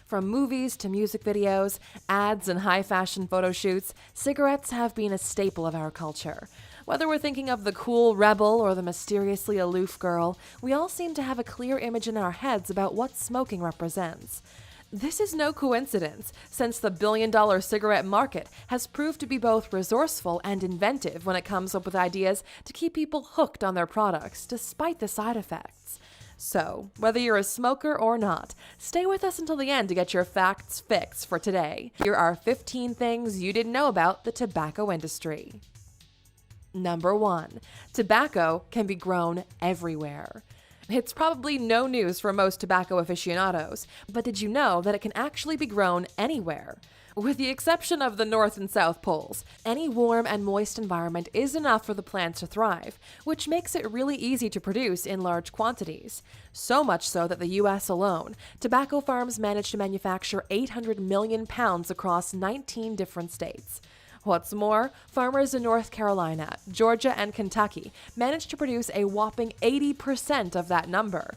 From movies to music videos, ads, and high fashion photo shoots, cigarettes have been a staple of our culture. Whether we're thinking of the cool rebel or the mysteriously aloof girl, we all seem to have a clear image in our heads about what smoking represents. This is no coincidence, since the billion-dollar cigarette market has proved to be both resourceful and inventive when it comes up with ideas to keep people hooked on their products, despite the side effects. So, whether you're a smoker or not, stay with us until the end to get your facts fixed for today. Here are 15 things you didn't know about the tobacco industry. Number 1. Tobacco can be grown everywhere. It's probably no news for most tobacco aficionados, but did you know that it can actually be grown anywhere? With the exception of the North and South Poles, any warm and moist environment is enough for the plant to thrive, which makes it really easy to produce in large quantities. So much so that the US alone, tobacco farms manage to manufacture 800 million pounds across 19 different states. What's more, farmers in North Carolina, Georgia, and Kentucky managed to produce a whopping 80% of that number.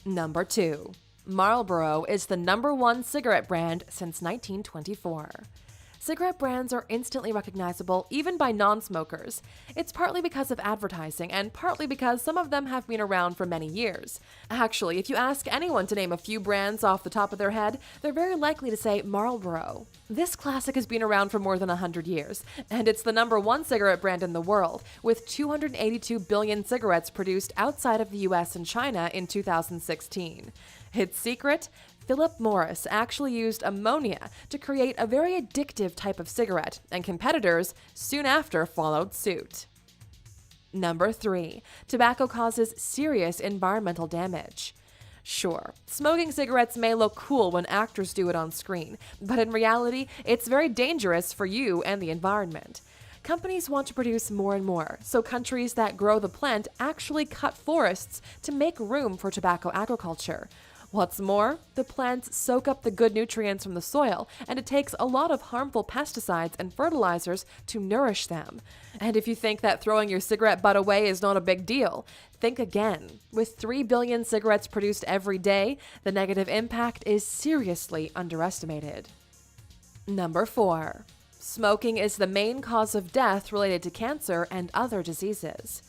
Number 2. Marlboro is the #1 cigarette brand since 1924. Cigarette brands are instantly recognizable even by non-smokers. It's partly because of advertising and partly because some of them have been around for many years. Actually, if you ask anyone to name a few brands off the top of their head, they're very likely to say Marlboro. This classic has been around for more than 100 years, and it's the #1 cigarette brand in the world, with 282 billion cigarettes produced outside of the US and China in 2016. Its secret? Philip Morris actually used ammonia to create a very addictive type of cigarette, and competitors soon after followed suit. Number 3. Tobacco causes serious environmental damage. Sure, smoking cigarettes may look cool when actors do it on screen, but in reality, it's very dangerous for you and the environment. Companies want to produce more and more, so countries that grow the plant actually cut forests to make room for tobacco agriculture. What's more, the plants soak up the good nutrients from the soil, and it takes a lot of harmful pesticides and fertilizers to nourish them. And if you think that throwing your cigarette butt away is not a big deal, think again. With 3 billion cigarettes produced every day, the negative impact is seriously underestimated. Number 4. Smoking is the main cause of death related to cancer and other diseases.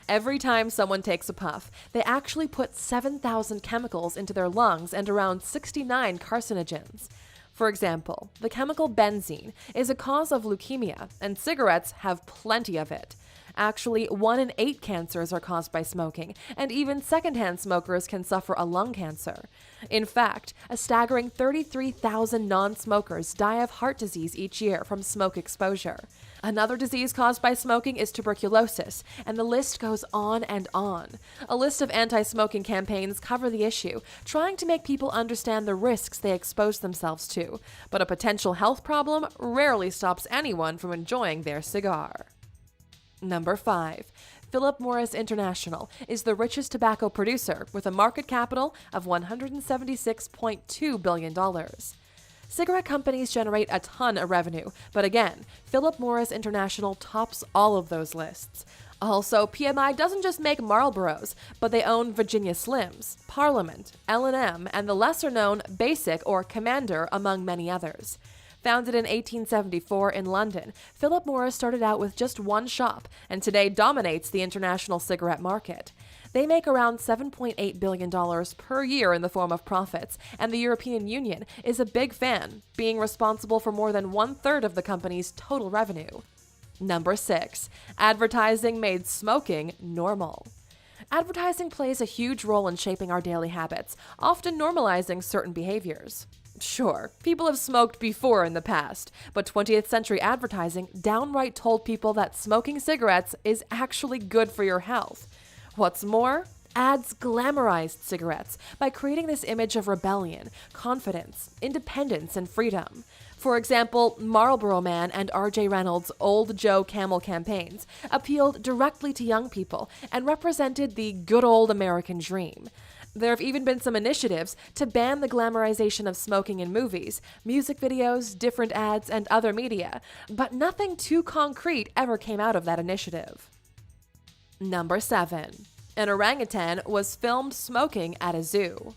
Every time someone takes a puff, they actually put 7,000 chemicals into their lungs and around 69 carcinogens. For example, the chemical benzene is a cause of leukemia, and cigarettes have plenty of it. Actually, 1 in 8 cancers are caused by smoking, and even secondhand smokers can suffer a lung cancer. In fact, a staggering 33,000 non-smokers die of heart disease each year from smoke exposure. Another disease caused by smoking is tuberculosis, and the list goes on and on. A list of anti-smoking campaigns cover the issue, trying to make people understand the risks they expose themselves to, but a potential health problem rarely stops anyone from enjoying their cigar. Number 5. Philip Morris International is the richest tobacco producer with a market capital of $176.2 billion. Cigarette companies generate a ton of revenue, but again, Philip Morris International tops all of those lists. Also, PMI doesn't just make Marlboros, but they own Virginia Slims, Parliament, L&M, and the lesser-known Basic or Commander, among many others. Founded in 1874 in London, Philip Morris started out with just one shop and today dominates the international cigarette market. They make around $7.8 billion per year in the form of profits, and the European Union is a big fan, being responsible for more than 1/3 of the company's total revenue. Number 6. Advertising made smoking normal. Advertising plays a huge role in shaping our daily habits, often normalizing certain behaviors. Sure, people have smoked before in the past, but 20th century advertising downright told people that smoking cigarettes is actually good for your health. What's more, ads glamorized cigarettes by creating this image of rebellion, confidence, independence, and freedom. For example, Marlboro Man and R.J. Reynolds' Old Joe Camel campaigns appealed directly to young people and represented the good old American dream. There have even been some initiatives to ban the glamorization of smoking in movies, music videos, different ads, and other media, but nothing too concrete ever came out of that initiative. Number 7. An orangutan was filmed smoking at a zoo.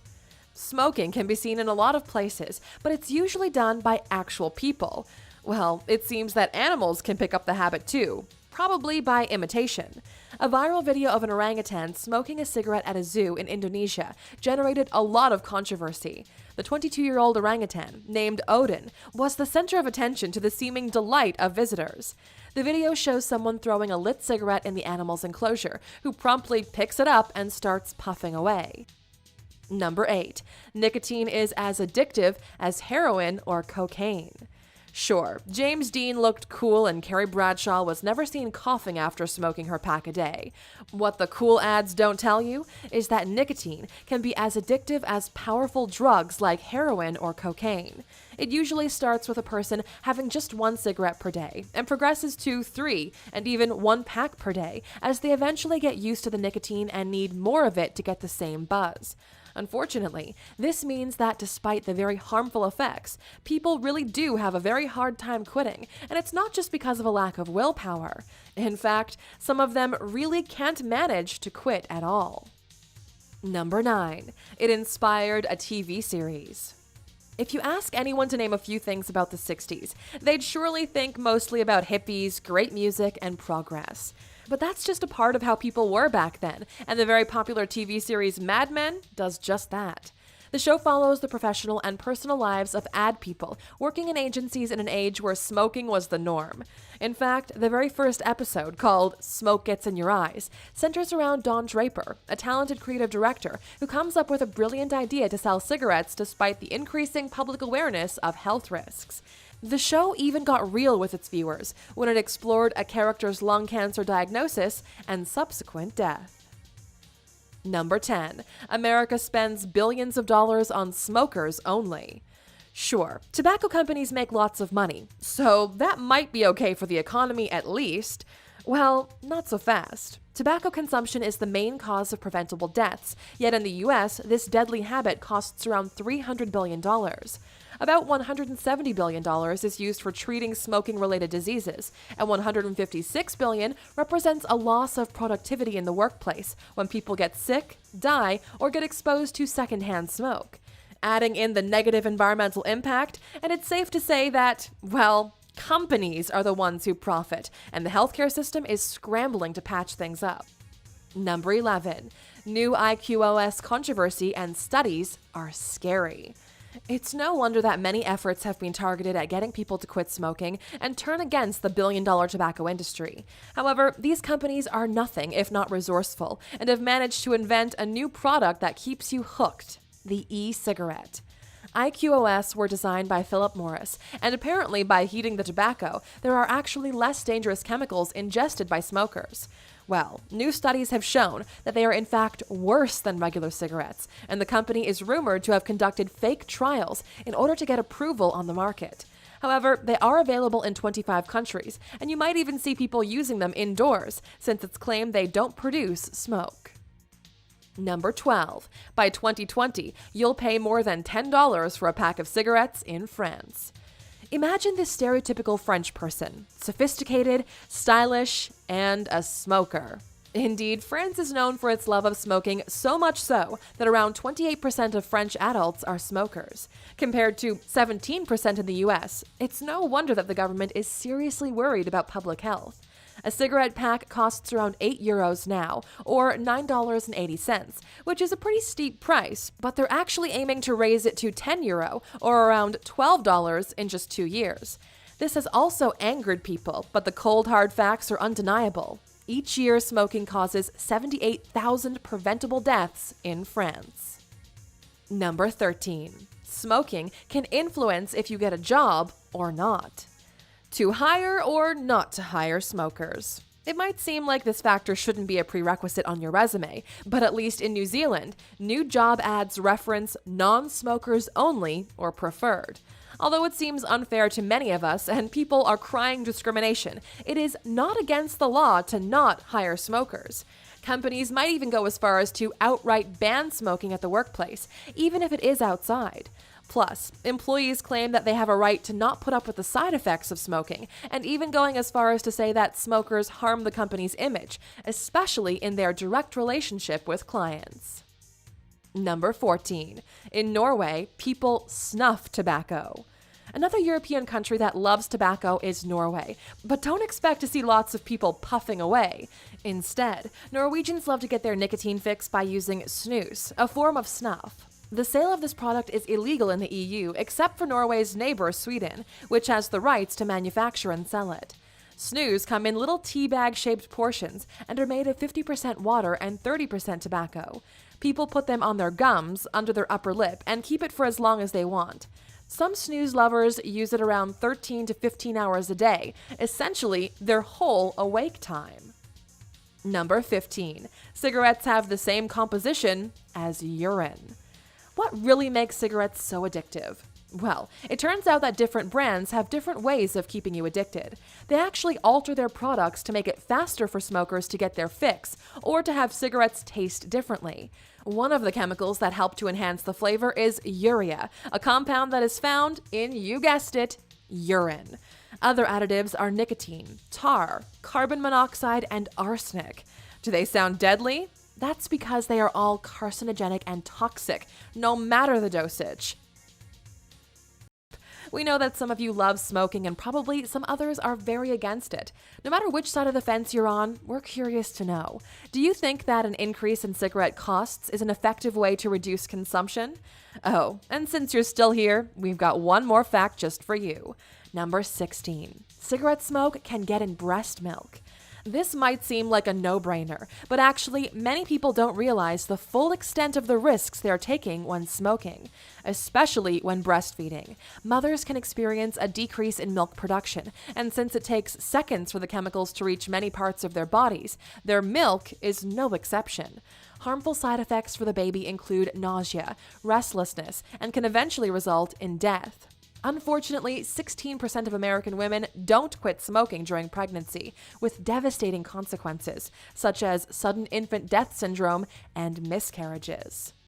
Smoking can be seen in a lot of places, but it's usually done by actual people. Well, it seems that animals can pick up the habit too, probably by imitation. A viral video of an orangutan smoking a cigarette at a zoo in Indonesia generated a lot of controversy. The 22-year-old orangutan, named Odin, was the center of attention to the seeming delight of visitors. The video shows someone throwing a lit cigarette in the animal's enclosure, who promptly picks it up and starts puffing away. Number 8. Nicotine is as addictive as heroin or cocaine. Sure, James Dean looked cool and Carrie Bradshaw was never seen coughing after smoking her pack a day. What the cool ads don't tell you is that nicotine can be as addictive as powerful drugs like heroin or cocaine. It usually starts with a person having just one cigarette per day and progresses to 3 and even 1 pack per day as they eventually get used to the nicotine and need more of it to get the same buzz. Unfortunately, this means that despite the very harmful effects, people really do have a very hard time quitting, and it's not just because of a lack of willpower. In fact, some of them really can't manage to quit at all. Number 9. It inspired a TV series. If you ask anyone to name a few things about the 60s, they'd surely think mostly about hippies, great music, and progress. But that's just a part of how people were back then, and the very popular TV series Mad Men does just that. The show follows the professional and personal lives of ad people working in agencies in an age where smoking was the norm. In fact, the very first episode, called Smoke Gets in Your Eyes, centers around Don Draper, a talented creative director who comes up with a brilliant idea to sell cigarettes despite the increasing public awareness of health risks. The show even got real with its viewers when it explored a character's lung cancer diagnosis and subsequent death. Number 10. America spends billions of dollars on smokers only. Sure, tobacco companies make lots of money, so that might be okay for the economy at least. Well, not so fast. Tobacco consumption is the main cause of preventable deaths, yet in the US, this deadly habit costs around $300 billion. About $170 billion is used for treating smoking-related diseases, and $156 billion represents a loss of productivity in the workplace when people get sick, die, or get exposed to secondhand smoke. Adding in the negative environmental impact, and it's safe to say that, well, companies are the ones who profit, and the healthcare system is scrambling to patch things up. Number 11. New IQOS controversy and studies are scary. It's no wonder that many efforts have been targeted at getting people to quit smoking and turn against the billion-dollar tobacco industry. However, these companies are nothing if not resourceful and have managed to invent a new product that keeps you hooked: the e-cigarette. IQOS were designed by Philip Morris, and apparently by heating the tobacco, there are actually less dangerous chemicals ingested by smokers. Well, new studies have shown that they are in fact worse than regular cigarettes, and the company is rumored to have conducted fake trials in order to get approval on the market. However, they are available in 25 countries, and you might even see people using them indoors, since it's claimed they don't produce smoke. Number 12. By 2020, you'll pay more than $10 for a pack of cigarettes in France. Imagine this stereotypical French person: sophisticated, stylish, and a smoker. Indeed, France is known for its love of smoking, so much so that around 28% of French adults are smokers. Compared to 17% in the US, it's no wonder that the government is seriously worried about public health. A cigarette pack costs around €8 now, or $9.80, which is a pretty steep price, but they're actually aiming to raise it to €10, or around $12 in just 2 years. This has also angered people, but the cold hard facts are undeniable. Each year, smoking causes 78,000 preventable deaths in France. Number 13. Smoking can influence if you get a job or not. To hire or not to hire smokers. It might seem like this factor shouldn't be a prerequisite on your resume, but at least in New Zealand, new job ads reference non-smokers only or preferred. Although it seems unfair to many of us and people are crying discrimination, it is not against the law to not hire smokers. Companies might even go as far as to outright ban smoking at the workplace, even if it is outside. Plus, employees claim that they have a right to not put up with the side effects of smoking, and even going as far as to say that smokers harm the company's image, especially in their direct relationship with clients. Number 14. In Norway, people snuff tobacco. Another European country that loves tobacco is Norway, but don't expect to see lots of people puffing away. Instead, Norwegians love to get their nicotine fix by using snus, a form of snuff. The sale of this product is illegal in the EU, except for Norway's neighbor, Sweden, which has the rights to manufacture and sell it. Snus come in little tea bag-shaped portions and are made of 50% water and 30% tobacco. People put them on their gums, under their upper lip, and keep it for as long as they want. Some snooze lovers use it around 13 to 15 hours a day, essentially their whole awake time. Number 15. Cigarettes have the same composition as urine. What really makes cigarettes so addictive? Well, it turns out that different brands have different ways of keeping you addicted. They actually alter their products to make it faster for smokers to get their fix, or to have cigarettes taste differently. One of the chemicals that help to enhance the flavor is urea, a compound that is found in, you guessed it, urine. Other additives are nicotine, tar, carbon monoxide, and arsenic. Do they sound deadly? That's because they are all carcinogenic and toxic, no matter the dosage. We know that some of you love smoking and probably some others are very against it. No matter which side of the fence you're on, we're curious to know. Do you think that an increase in cigarette costs is an effective way to reduce consumption? Oh, and since you're still here, we've got one more fact just for you. Number 16. Cigarette smoke can get in breast milk. This might seem like a no-brainer, but actually, many people don't realize the full extent of the risks they're taking when smoking, especially when breastfeeding. Mothers can experience a decrease in milk production, and since it takes seconds for the chemicals to reach many parts of their bodies, their milk is no exception. Harmful side effects for the baby include nausea, restlessness, and can eventually result in death. Unfortunately, 16% of American women don't quit smoking during pregnancy, with devastating consequences, such as sudden infant death syndrome and miscarriages.